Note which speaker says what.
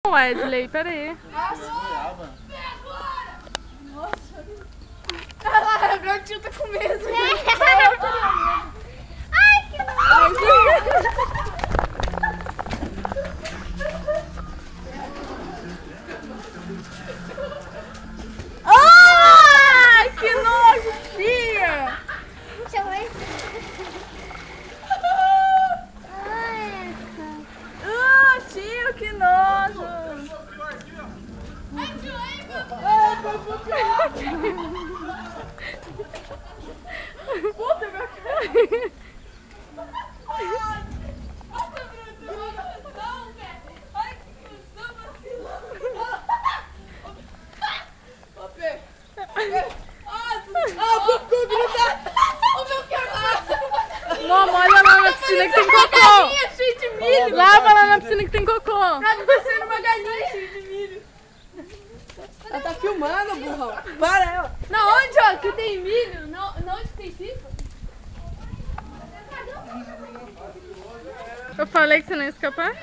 Speaker 1: Wesley, peraí.
Speaker 2: Nossa. Agora o tio tá com medo.
Speaker 3: Ai, que nojo!
Speaker 2: Ai, que nojo, tia!
Speaker 3: Deixa eu ver. Ai,
Speaker 2: tio, que nojo! Puta, meu cara!
Speaker 1: Mama, olha lá na piscina que tem cocô.
Speaker 2: Cheio de milho!
Speaker 1: Lava lá na piscina que tem cocô.
Speaker 2: Tá descendo uma galinha cheia de milho! Ela tá filmando, burrão! Para ela! Na onde, ó? Que tem milho? Na onde tem pipa?
Speaker 1: Eu falei que você não ia escapar?